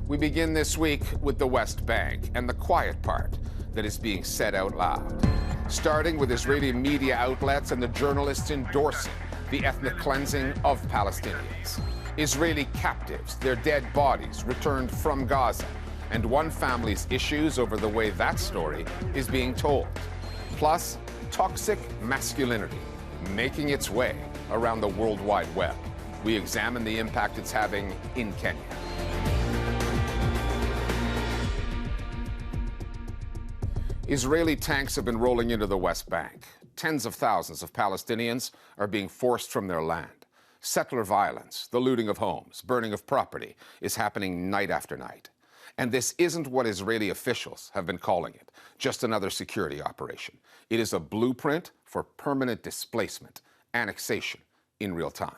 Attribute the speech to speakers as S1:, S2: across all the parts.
S1: We begin this week with the West Bank and the quiet part that is being said out loud. Starting with Israeli media outlets and the journalists endorsing the ethnic cleansing of Palestinians. Israeli captives, their dead bodies returned from Gaza, and one family's issues over the way that story is being told. Plus, toxic masculinity making its way around the World Wide Web. We examine the impact it's having in Kenya. Israeli tanks have been rolling into the West Bank. Tens of thousands of Palestinians are being forced from their land. Settler violence, the looting of homes, burning of property is happening night after night. And this isn't what Israeli officials have been calling it, just another security operation. It is a blueprint for permanent displacement, annexation in real time.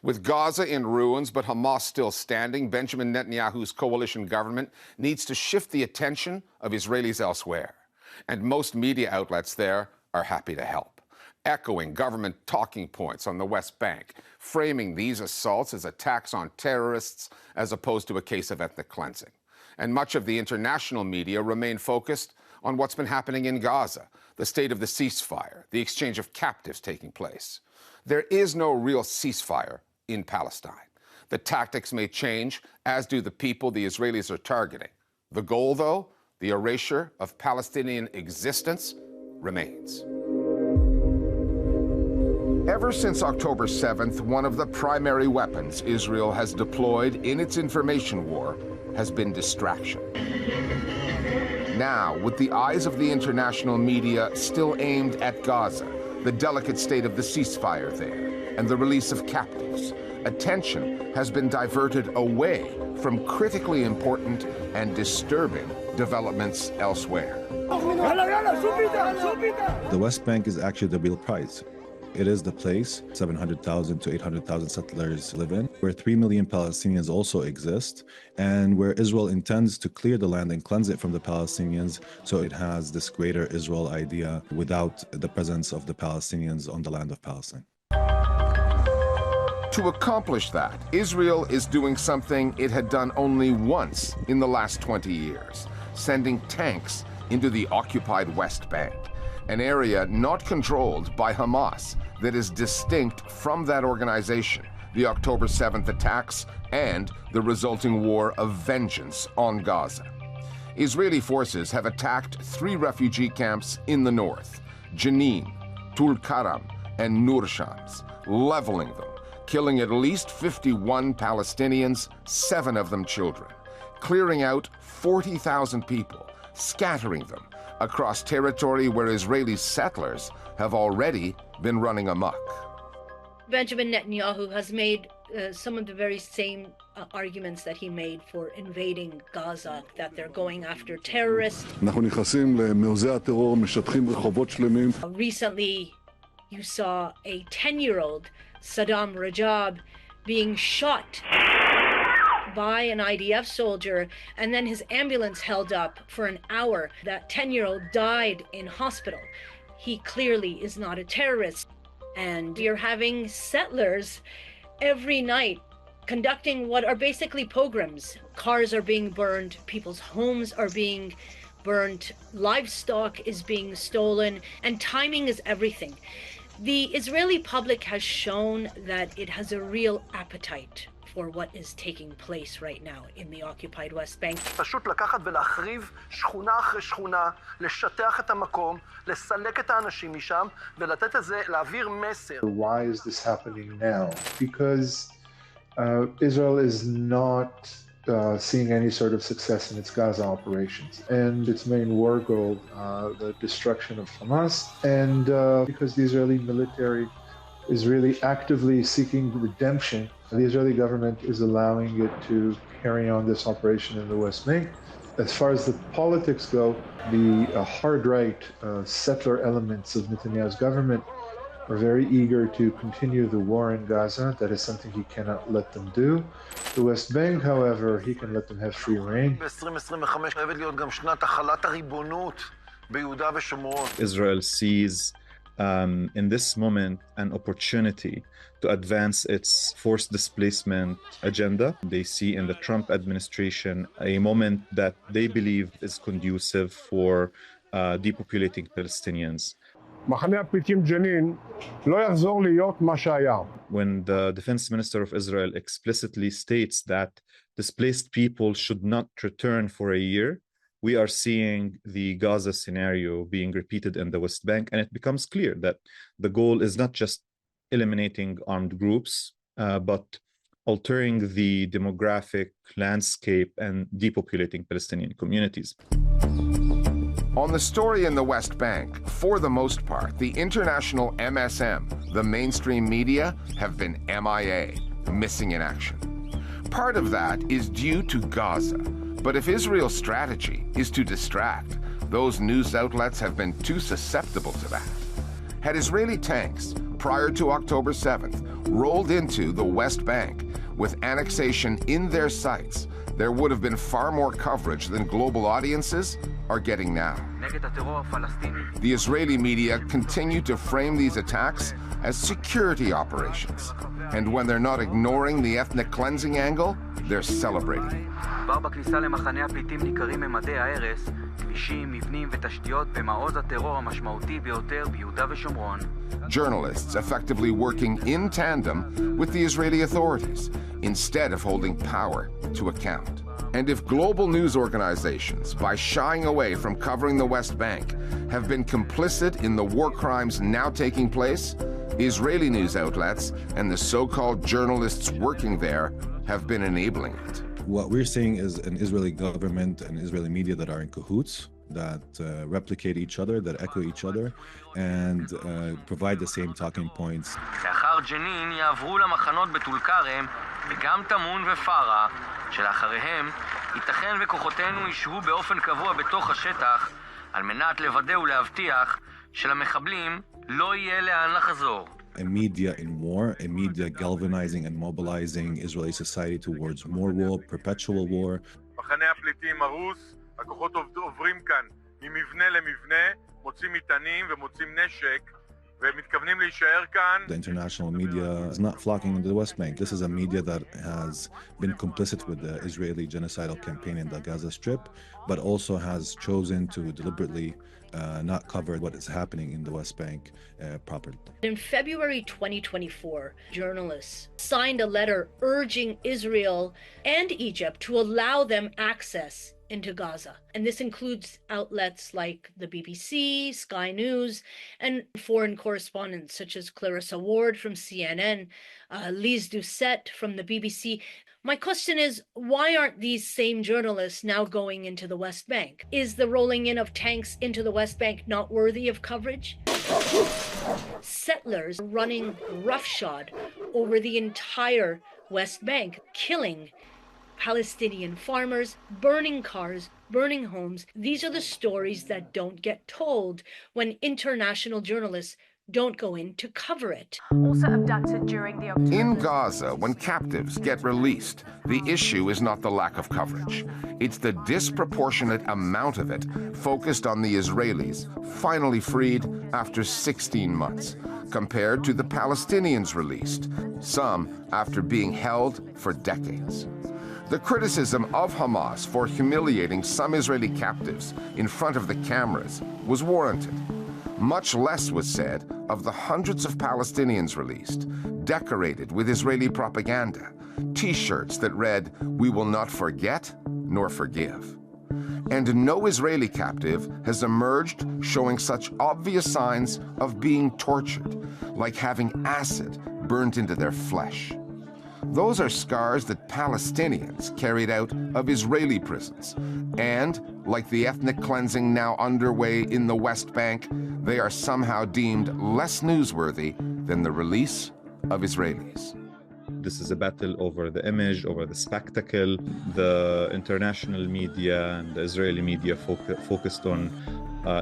S1: With Gaza in ruins but Hamas still standing, Benjamin Netanyahu's coalition government needs to shift the attention of Israelis elsewhere. And most media outlets there are happy to help, echoing government talking points on the West Bank, framing these assaults as attacks on terrorists as opposed to a case of ethnic cleansing. And much of the international media remain focused on what's been happening in Gaza, the state of the ceasefire, the exchange of captives taking place. There is no real ceasefire in Palestine. The tactics may change, as do the people the Israelis are targeting. The goal, though, the erasure of Palestinian existence, remains. Ever since October 7th, one of the primary weapons Israel has deployed in its information war has been distraction. Now, with the eyes of the international media still aimed at Gaza, the delicate state of the ceasefire there, and the release of captives, attention has been diverted away from critically important and disturbing developments elsewhere.
S2: The West Bank is actually the real prize. It is the place 700,000 to 800,000 settlers live in, where 3 million Palestinians also exist, and where Israel intends to clear the land and cleanse it from the Palestinians, so it has this greater Israel idea without the presence of the Palestinians on the land of Palestine.
S1: To accomplish that, Israel is doing something it had done only once in the last 20 years, sending tanks into the occupied West Bank, an area not controlled by Hamas that is distinct from that organization, the October 7th attacks, and the resulting war of vengeance on Gaza. Israeli forces have attacked 3 refugee camps in the north, Jenin, Tul Karam, and Nur Shams, leveling them, killing at least 51 Palestinians, 7 of them children, clearing out 40,000 people, scattering them across territory where Israeli settlers have already been running amok.
S3: Benjamin Netanyahu has made some of the very same arguments that he made for invading Gaza, that they're going after terrorists. Recently, you saw a 10-year-old Saddam Rajab being shot by an IDF soldier, and then his ambulance held up for an hour. That 10-year-old died in hospital. He clearly is not a terrorist. And you're having settlers every night conducting what are basically pogroms. Cars are being burned, people's homes are being burned, livestock is being stolen, and timing is everything. The Israeli public has shown that it has a real appetite for what is taking place right now in the occupied West Bank.
S4: פשוט לקחת ולהחריב שכונה אחרי שכונה, לשטח את המקום, לסלק את האנשים משם, ולתת את זה, להעביר מסר.
S5: Why is this happening now? Because Israel is not seeing any sort of success in its Gaza operations, and its main war goal, the destruction of Hamas, and because the Israeli military is really actively seeking redemption, the Israeli government is allowing it to carry on this operation in the West Bank. As far as the politics go, the hard-right settler elements of Netanyahu's government are very eager to continue the war in Gaza. That is something he cannot let them do. The West Bank, however, he can let them have free reign.
S2: Israel sees in this moment an opportunity to advance its forced displacement agenda. They see in the Trump administration a moment that they believe is conducive for depopulating Palestinians. When the defense minister of Israel explicitly states that displaced people should not return for a year, we are seeing the Gaza scenario being repeated in the West Bank, and it becomes clear that the goal is not just eliminating armed groups, but altering the demographic landscape and depopulating Palestinian communities.
S1: On the story in the West Bank, for the most part, the international MSM, the mainstream media, have been MIA, missing in action. Part of that is due to Gaza. But if Israel's strategy is to distract, those news outlets have been too susceptible to that. Had Israeli tanks, prior to October 7th, rolled into the West Bank with annexation in their sights, there would have been far more coverage than global audiences are getting now. The Israeli media continue to frame these attacks as security operations. And when they're not ignoring the ethnic cleansing angle, they're celebrating. Journalists effectively working in tandem with the Israeli authorities instead of holding power to account. And if global news organizations, by shying away from covering the West Bank, have been complicit in the war crimes now taking place, Israeli news outlets and the so-called journalists working there have been enabling it.
S2: What we're seeing is an Israeli government and Israeli media that are in cahoots, that replicate each other, that echo each other, and provide the same talking points.
S6: וגם תמון ופרה, שלאחריהם ייתכן וכוחותינו ישבו באופן קבוע בתוך השטח על מנת לוודא ולהבטיח שלמחבלים לא יהיה לאן לחזור.
S2: A media in war, a media galvanizing and mobilizing Israeli society towards more war, perpetual war.
S7: מחנה הפליטים הרוס, הכוחות עוברים כאן ממבנה למבנה, מוצאים מטענים ומוצאים נשק.
S2: The international media is not flocking into the West Bank. This is a media that has been complicit with the Israeli genocidal campaign in the Gaza Strip, but also has chosen to deliberately not cover what is happening in the West Bank properly.
S3: In February 2024, journalists signed a letter urging Israel and Egypt to allow them access into Gaza. And this includes outlets like the BBC, Sky News, and foreign correspondents such as Clarissa Ward from CNN, Lise Doucette from the BBC. My question is, why aren't these same journalists now going into the West Bank? Is the rolling in of tanks into the West Bank not worthy of coverage? Settlers running roughshod over the entire West Bank, killing Palestinian farmers, burning cars, burning homes. These are the stories that don't get told when international journalists don't go in to cover it.
S8: Also abducted during the October.
S1: In Gaza, when captives get released, the issue is not the lack of coverage. It's the disproportionate amount of it focused on the Israelis, finally freed after 16 months, compared to the Palestinians released, some after being held for decades. The criticism of Hamas for humiliating some Israeli captives in front of the cameras was warranted. Much less was said of the hundreds of Palestinians released, decorated with Israeli propaganda, T-shirts that read, "We will not forget nor forgive." And no Israeli captive has emerged showing such obvious signs of being tortured, like having acid burnt into their flesh. Those are scars that Palestinians carried out of Israeli prisons. And, like the ethnic cleansing now underway in the West Bank, they are somehow deemed less newsworthy than the release of Israelis.
S2: This is a battle over the image, over the spectacle. The international media and the Israeli media focused on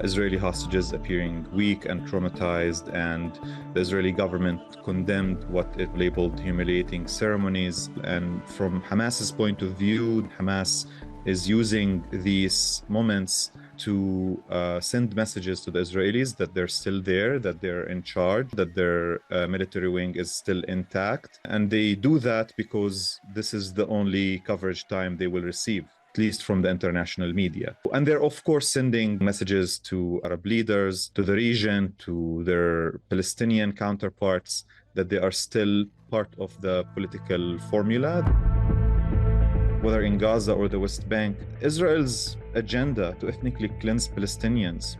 S2: Israeli hostages appearing weak and traumatized, and the Israeli government condemned what it labeled humiliating ceremonies. And from Hamas's point of view, Hamas is using these moments to send messages to the Israelis that they're still there, that they're in charge, that their military wing is still intact. And they do that because this is the only coverage time they will receive, at least from the international media. And they're, of course, sending messages to Arab leaders, to the region, to their Palestinian counterparts, that they are still part of the political formula. Whether in Gaza or the West Bank, Israel's agenda to ethnically cleanse Palestinians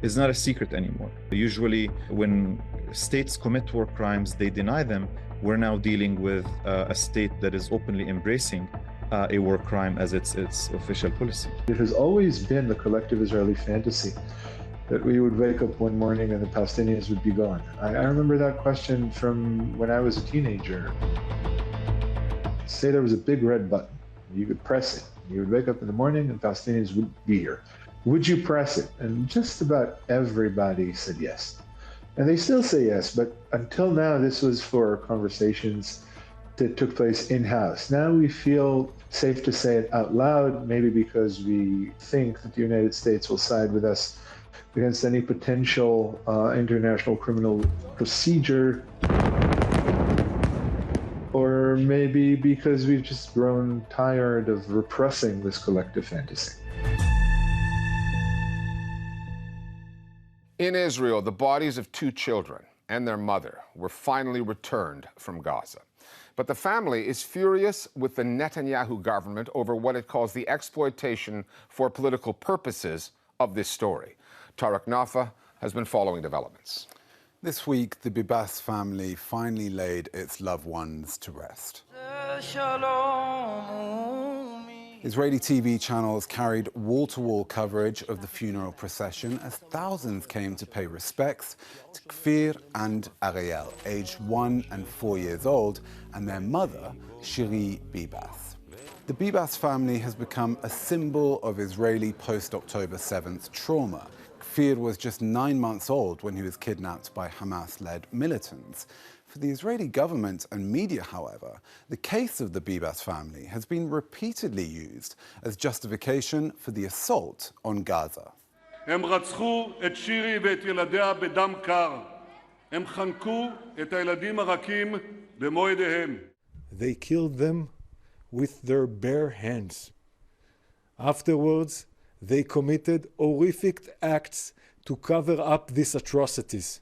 S2: is not a secret anymore. Usually, when states commit war crimes, they deny them. We're now dealing with a state that is openly embracing a war crime as its official policy.
S5: It has always been the collective Israeli fantasy that we would wake up one morning and the Palestinians would be gone. I remember that question from when I was a teenager. Say there was a big red button. You could press it. You would wake up in the morning and Palestinians would be here. Would you press it? And just about everybody said yes. And they still say yes, but until now, this was for conversations that took place in-house. Now we feel safe to say it out loud, maybe because we think that the United States will side with us against any potential international criminal procedure. Or maybe because we've just grown tired of repressing this collective fantasy.
S1: In Israel, the bodies of 2 children and their mother were finally returned from Gaza. But the family is furious with the Netanyahu government over what it calls the exploitation for political purposes of this story. Tariq Nafi has been following developments.
S9: This week, the Bibas family finally laid its loved ones to rest. Israeli TV channels carried wall-to-wall coverage of the funeral procession as thousands came to pay respects to Kfir and Ariel, aged 1 and 4 years old, and their mother, Shiri Bibas. The Bibas family has become a symbol of Israeli post-October 7th trauma. Kfir was just 9 months old when he was kidnapped by Hamas-led militants. For the Israeli government and media, however, the case of the Bibas family has been repeatedly used as justification for the assault on Gaza.
S10: הם רצחו את שירי ואת ילדיה בדם קר. הם חנקו את הילדים הרכים במו ידיהם.
S11: They killed them with their bare hands. Afterwards, they committed horrific acts to cover up these atrocities.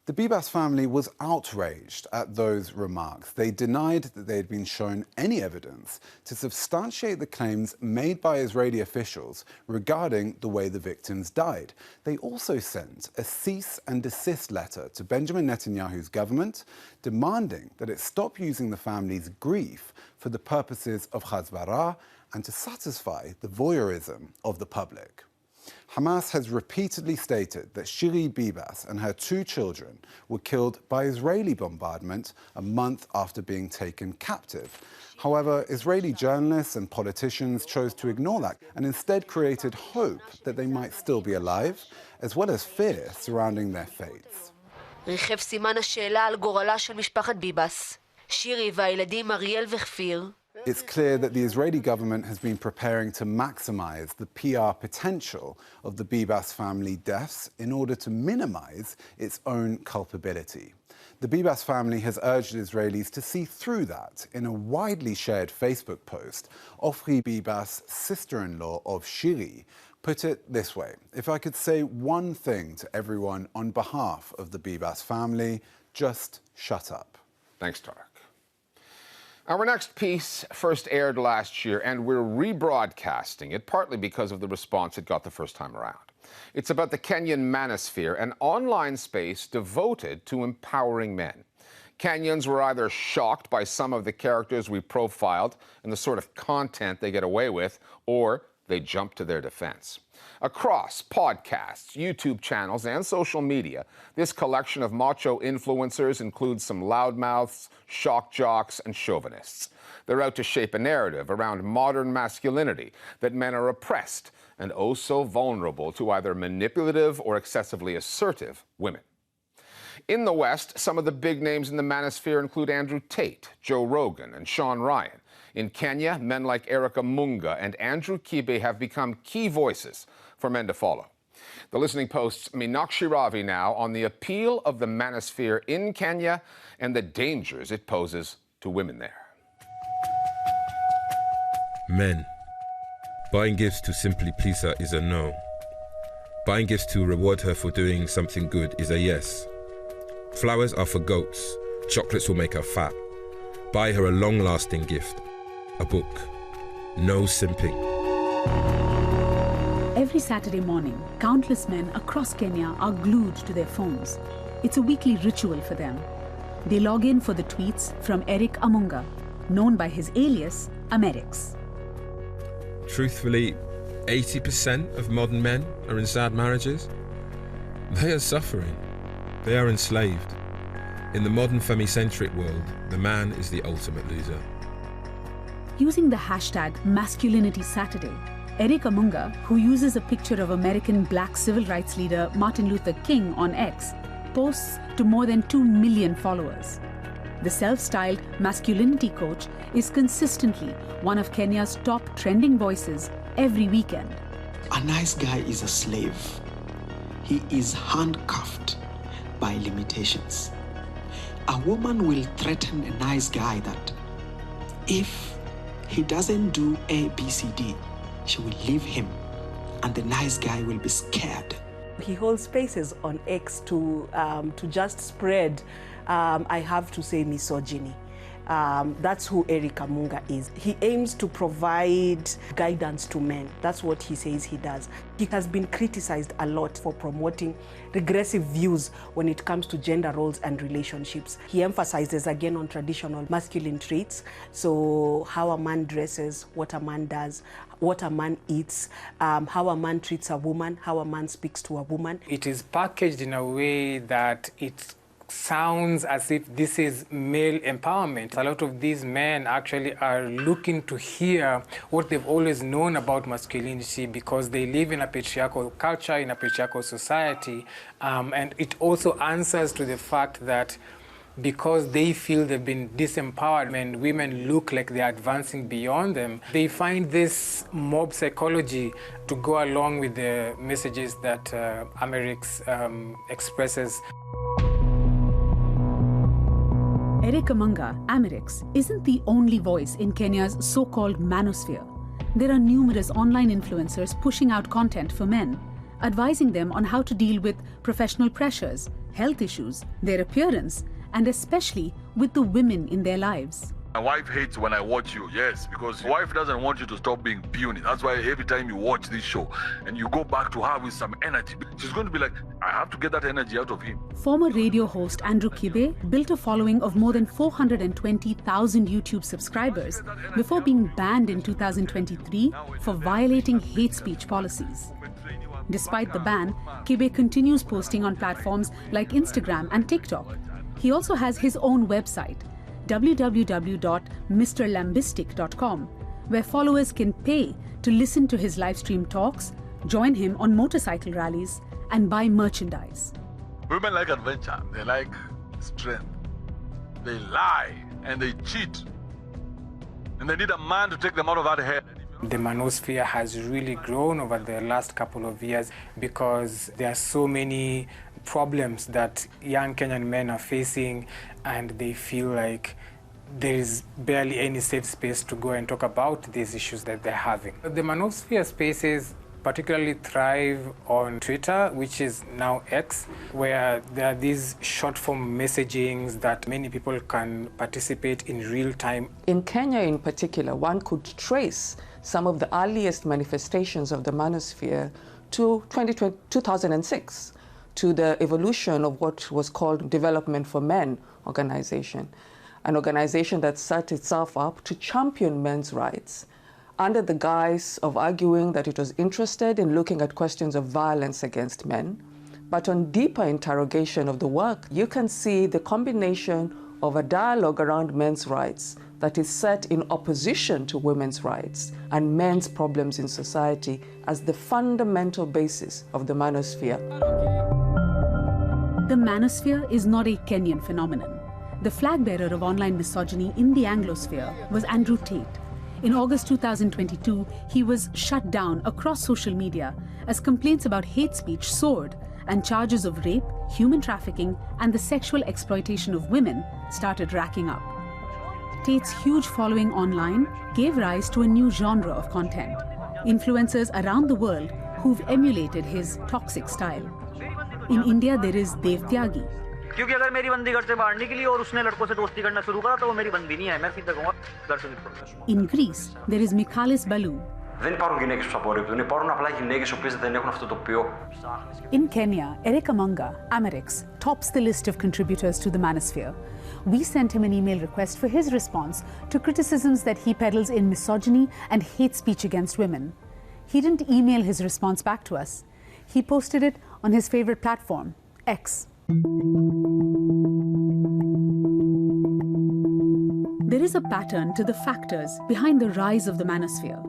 S9: The Bibas family was outraged at those remarks. They denied that they had been shown any evidence to substantiate the claims made by Israeli officials regarding the way the victims died. They also sent a cease and desist letter to Benjamin Netanyahu's government, demanding that it stop using the family's grief for the purposes of hasbara and to satisfy the voyeurism of the public. Hamas has repeatedly stated that Shiri Bibas and her 2 children were killed by Israeli bombardment a month after being taken captive. However, Israeli journalists and politicians chose to ignore that and instead created hope that they might still be alive, as well as fear surrounding their fates.
S12: ריחף סימן השאלה על גורלה של משפחת ביבס. שירי והילדים אריאל וכפיר.
S9: It's clear that the Israeli government has been preparing to maximize the PR potential of the Bibas family deaths in order to minimize its own culpability. The Bibas family has urged Israelis to see through that. In a widely shared Facebook post, Ofri Bibas, sister-in-law of Shiri, put it this way: if I could say one thing to everyone on behalf of the Bibas family, just shut up.
S1: Thanks, Tariq. Our next piece first aired last year, and we're rebroadcasting it, partly because of the response it got the first time around. It's about the Kenyan Manosphere, an online space devoted to empowering men. Kenyans were either shocked by some of the characters we profiled and the sort of content they get away with, or they jumped to their defense. Across podcasts, YouTube channels, and social media, this collection of macho influencers includes some loudmouths, shock jocks, and chauvinists. They're out to shape a narrative around modern masculinity, that men are oppressed and oh so vulnerable to either manipulative or excessively assertive women. In the West, some of the big names in the manosphere include Andrew Tate, Joe Rogan, and Sean Ryan. In Kenya, men like Erica Munga and Andrew Kibe have become key voices for men to follow. The Listening Post's Meenakshi Ravi now on the appeal of the manosphere in Kenya and the dangers it poses to women there.
S13: Men. Buying gifts to simply please her is a no. Buying gifts to reward her for doing something good is a yes. Flowers are for goats. Chocolates will make her fat. Buy her a long-lasting gift. A book. No simping.
S14: Every Saturday morning, countless men across Kenya are glued to their phones. It's a weekly ritual for them. They log in for the tweets from Eric Amunga, known by his alias, Amerix.
S13: Truthfully, 80% of modern men are in sad marriages. They are suffering. They are enslaved. In the modern femicentric world, the man is the ultimate loser.
S14: Using the hashtag Masculinity Saturday, Eric Amunga, who uses a picture of American black civil rights leader Martin Luther King on X, posts to more than 2 million followers. The self-styled masculinity coach is consistently one of Kenya's top trending voices every weekend.
S15: A nice guy is a slave. He is handcuffed by limitations. A woman will threaten a nice guy that if he doesn't do A, B, C, D, she will leave him and the nice guy will be scared.
S16: He holds spaces on X to just spread, I have to say, misogyny. That's who Eric Amunga is. He aims to provide guidance to men. That's what he says he does. He has been criticized a lot for promoting regressive views when it comes to gender roles and relationships. He emphasizes again on traditional masculine traits. So how a man dresses, what a man does, what a man eats, how a man treats a woman, how a man speaks to a woman.
S17: It is packaged in a way that it sounds as if this is male empowerment. A lot of these men actually are looking to hear what they've always known about masculinity because they live in a patriarchal culture, in a patriarchal society, and it also answers to the fact that because they feel they've been disempowered and women look like they're advancing beyond them, they find this mob psychology to go along with the messages that Amerix expresses.
S14: Eric Amunga, Amerix, isn't the only voice in Kenya's so-called manosphere. There are numerous online influencers pushing out content for men, advising them on how to deal with professional pressures, health issues, their appearance, and especially with the women in their lives.
S18: My wife hates when I watch you, yes, because my wife doesn't want you to stop being puny. That's why every time you watch this show and you go back to her with some energy, she's going to be like, I have to get that energy out of him.
S14: Former radio host Andrew Kibe built a following of more than 420,000 YouTube subscribers before being banned in 2023 for violating hate speech policies. Despite the ban, Kibe continues posting on platforms like Instagram and TikTok. He also has his own website, www.mrlambistic.com, where followers can pay to listen to his live stream talks, join him on motorcycle rallies, and buy merchandise.
S18: Women like adventure, they like strength. They lie and they cheat. And they need a man to take them out of that head.
S17: The manosphere has really grown over the last couple of years because there are so many problems that young Kenyan men are facing, and they feel like there is barely any safe space to go and talk about these issues that they're having. The manosphere spaces particularly thrive on Twitter, which is now X, where there are these short-form messagings that many people can participate in real time.
S19: In Kenya in particular, one could trace some of the earliest manifestations of the manosphere to 2006, to the evolution of what was called Development for Men organization, an organization that set itself up to champion men's rights under the guise of arguing that it was interested in looking at questions of violence against men. But on deeper interrogation of the work, you can see the combination of a dialogue around men's rights that is set in opposition to women's rights and men's problems in society as the fundamental basis of the manosphere.
S14: The manosphere is not a Kenyan phenomenon. The flag bearer of online misogyny in the Anglosphere was Andrew Tate. In August 2022, he was shut down across social media as complaints about hate speech soared and charges of rape, human trafficking, and the sexual exploitation of women started racking up. Tate's huge following online gave rise to a new genre of content. Influencers around the world who've emulated his toxic style. In India, there is Dev Tyagi.
S20: क्योंकि अगर मेरी बंदी घर से बाहर निकली और उसने लड़कों से दोस्ती करना शुरू करा तो वो मेरी बंदी नहीं है मैं सीधा कहूंगा घर से निकलो.
S14: In Greece, there is Michalis Balou.
S21: Δεν υπάρχουν γυναίκες που απορρίπτουν, υπάρχουν απλά γυναίκες οι οποίες δεν έχουν αυτό το οποίο.
S14: In Kenya, Eric Amunga, Amerix, tops the list of contributors to the Manosphere. We sent him an email request for his response to criticisms that he peddles in misogyny and hate speech against women. He didn't email his response back to us. He posted it on his favorite platform, X. There is a pattern to the factors behind the rise of the Manosphere.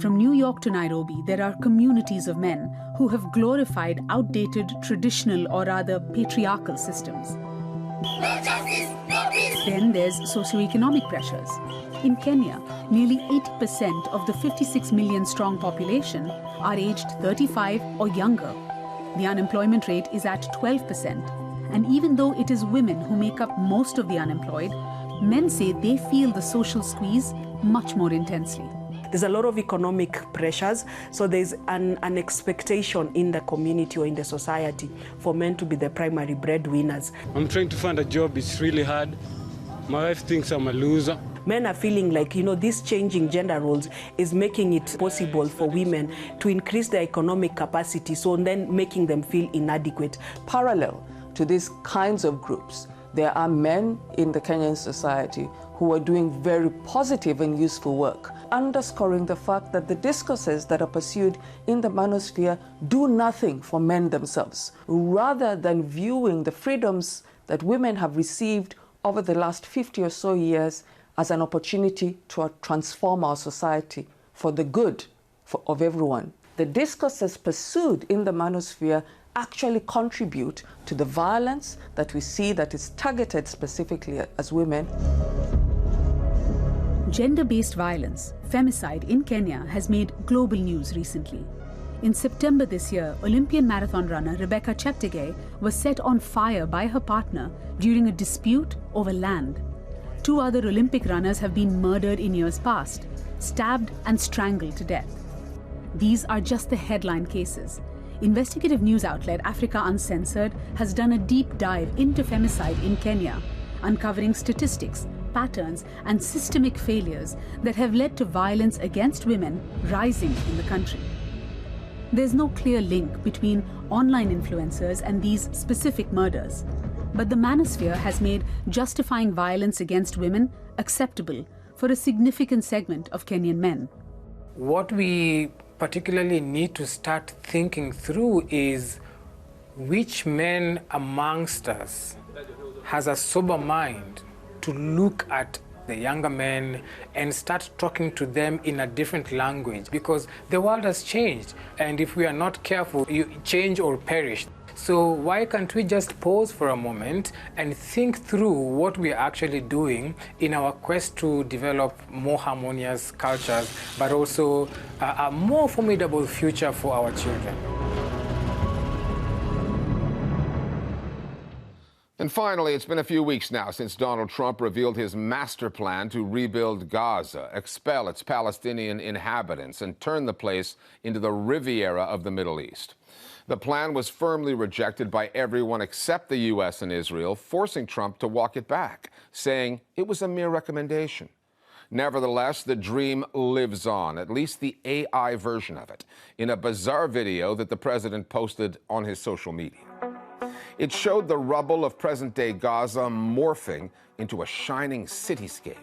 S14: From New York to Nairobi, there are communities of men who have glorified outdated, traditional, or rather patriarchal systems. Then there's socioeconomic pressures. In Kenya, nearly 80% of the 56 million strong population are aged 35 or younger. The unemployment rate is at 12%. And even though it is women who make up most of the unemployed, men say they feel the social squeeze much more intensely.
S16: There's a lot of economic pressures, so there's an expectation in the community or in the society for men to be the primary breadwinners.
S22: I'm trying to find a job, it's really hard. My wife thinks I'm a loser.
S16: Men are feeling like, this changing gender roles is making it possible for women to increase their economic capacity, so then making them feel inadequate.
S19: Parallel to these kinds of groups, there are men in the Kenyan society who are doing very positive and useful work, underscoring the fact that the discourses that are pursued in the manosphere do nothing for men themselves, rather than viewing the freedoms that women have received over the last 50 or so years as an opportunity to transform our society for the good of everyone. The discourses pursued in the manosphere actually contribute to the violence that we see that is targeted specifically as women.
S14: Gender-based violence, femicide in Kenya, has made global news recently. In September this year, Olympian marathon runner Rebecca Cheptegei was set on fire by her partner during a dispute over land. 2 other Olympic runners have been murdered in years past, stabbed and strangled to death. These are just the headline cases. Investigative news outlet Africa Uncensored has done a deep dive into femicide in Kenya, uncovering statistics, patterns, and systemic failures that have led to violence against women rising in the country. There's no clear link between online influencers and these specific murders, but the manosphere has made justifying violence against women acceptable for a significant segment of Kenyan men.
S17: What we particularly need to start thinking through is which men amongst us has a sober mind to look at the younger men and start talking to them in a different language, because the world has changed, and if we are not careful, you change or perish. So why can't we just pause for a moment and think through what we are actually doing in our quest to develop more harmonious cultures, but also a more formidable future for our children?
S1: And finally, it's been a few weeks now since Donald Trump revealed his master plan to rebuild Gaza, expel its Palestinian inhabitants, and turn the place into the Riviera of the Middle East. The plan was firmly rejected by everyone except the U.S. and Israel, forcing Trump to walk it back, saying it was a mere recommendation. Nevertheless, the dream lives on, at least the AI version of it, in a bizarre video that the president posted on his social media. It showed the rubble of present-day Gaza morphing into a shining cityscape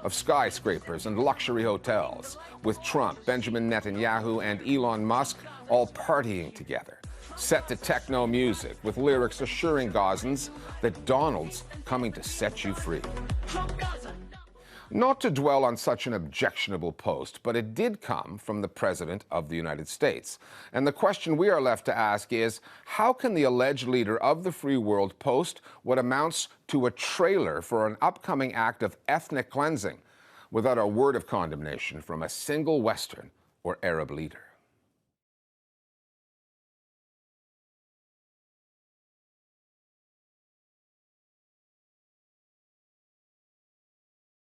S1: of skyscrapers and luxury hotels, with Trump, Benjamin Netanyahu, and Elon Musk all partying together, set to techno music with lyrics assuring Gazans that Donald's coming to set you free. Not to dwell on such an objectionable post, but it did come from the President of the United States. And the question we are left to ask is, how can the alleged leader of the free world post what amounts to a trailer for an upcoming act of ethnic cleansing without a word of condemnation from a single Western or Arab leader?